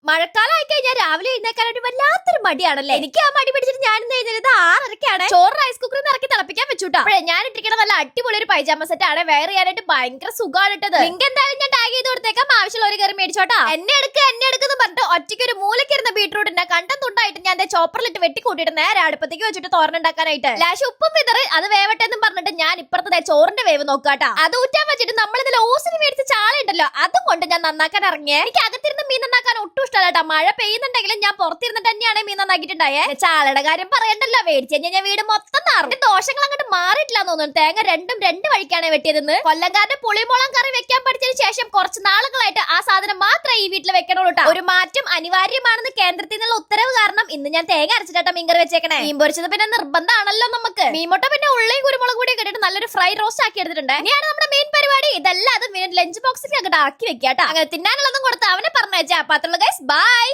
മഴക്കാലം ആയി കഴിഞ്ഞാൽ രാവിലെ എഴുന്നേക്കാനായിട്ട് വല്ലാത്തൊരു മടിയാണല്ലേ. എനിക്ക് ആ മടി പിടിച്ചിട്ട് ഞാൻ ഇന്ന് എഴുന്നേറ്റത് 6:30-ക്കാണ്. ചോറ് റൈസ് കുക്കറിൽ നിന്ന് ഇറക്കി തിളപ്പിക്കാൻ വെച്ചുട്ടാ. അപ്പോഴേ ഞാൻ ഇട്ടിരിക്കണ നല്ല അടിപൊളി ഒരു പൈജാമ സെറ്റ് ആണ്. വെയർ ചെയ്യാനായിട്ട് ഭയങ്കര സുഖമാണ് ഇട്ടത്. ലിങ്ക് എന്തായാലും ഞാൻ ടാഗ് ചെയ്ത് കൊടുത്തേക്കാം. ആവശ്യമുള്ള ഒരു കയറി മേടിച്ചോട്ടാ. എന്നെ എടുക്കുന്ന പറഞ്ഞിട്ട് ഒറ്റയ്ക്ക് ഒരു മൂലക്കിരുന്ന ബീട്രൂട്ടിന്റെ കണ്ടം തുണ്ടായിട്ട് ഞാൻ ചോപ്പറിലിട്ട് വെട്ടി കൂട്ടിയിട്ട് നേരെ അടുപ്പത്തേക്ക് വെച്ചിട്ട് തോരനുണ്ടാക്കാനായിട്ട് ലാശ് ഉപ്പും വിതറി അത് വേവട്ടെ എന്ന് പറഞ്ഞിട്ട് ഞാൻ ഇപ്പുറത്തെ ചോറിന്റെ വേവ് നോക്കാട്ടാ. അത് ഊറ്റാൻ വെച്ചിട്ട് നമ്മൾ ഇതിൽ ഓസിന് മേടിച്ച ചാള ഉണ്ടല്ലോ അതും കൊണ്ട് ഞാൻ നന്നാക്കാൻ ഇറങ്ങിയേ. എനിക്ക് അകത്തിരുന്ന് മീൻ നന്നാക്കാൻ ഒട്ടും ഇഷ്ടമല്ല. മഴ പെയ്യുന്നുണ്ടെങ്കിലും ഞാൻ പുറത്തിരുന്നിട്ട് തന്നെയാണ് മീൻ നന്നാക്കിയിട്ടുണ്ടായേ. ചാളയുടെ കാര്യം പറയണ്ടല്ലോ, മേടിച്ചു കഴിഞ്ഞാൽ ഞാൻ വീട് മൊത്തം നാറും. ദോഷങ്ങൾ അങ്ങോട്ട് മാറിയിട്ടില്ല തോന്നുന്നു. തേങ്ങ രണ്ട് വഴിക്കാണ് വെട്ടിയതെന്ന്. കൊല്ലംകാരന്റെ പുളിമുളം കറി വെക്കാൻ പഠിച്ചതിന് ശേഷം കുറച്ച് നാളുകളായിട്ട് ആ സാധനം മാത്രമേ ഈ വീട്ടിൽ വെക്കണുള്ളൂ. ഒരു മാറ്റം അനിവാര്യമാണെന്ന് കേന്ദ്രത്തിൽ നിന്നുള്ള ഉത്തരവ് കാരണം ഇന്ന് ഞാൻ തേങ്ങ അരച്ചിട്ടാ മീൻ കറി വെച്ചേക്കണേ. മീൻ പൊരിച്ചത് പിന്നെ നിർബന്ധമാണല്ലോ നമുക്ക്. മീൻമുട്ട പിന്നെ ഉള്ളിയും കുരുമുളക് കൂടി ഇട്ടിട്ട് നല്ലൊരു ഫ്രൈ റോസ്റ്റ് ആക്കി എടുത്തിട്ടുണ്ട്. ഇനിയാണ് നമ്മുടെ മെയിൻ പരിപാടി. ഇതെല്ലാം അത് ലഞ്ച് ബോക്സിൽ അങ്ങോട്ട് ആക്കി വെക്കാട്ടോ. അങ്ങനെ തിന്നാനുള്ളതും കൊടുത്ത് അവനെ പറഞ്ഞേച്ചാ. അപ്പൊ അത്രയുള്ളൂ ഗൈസ്, ബൈ.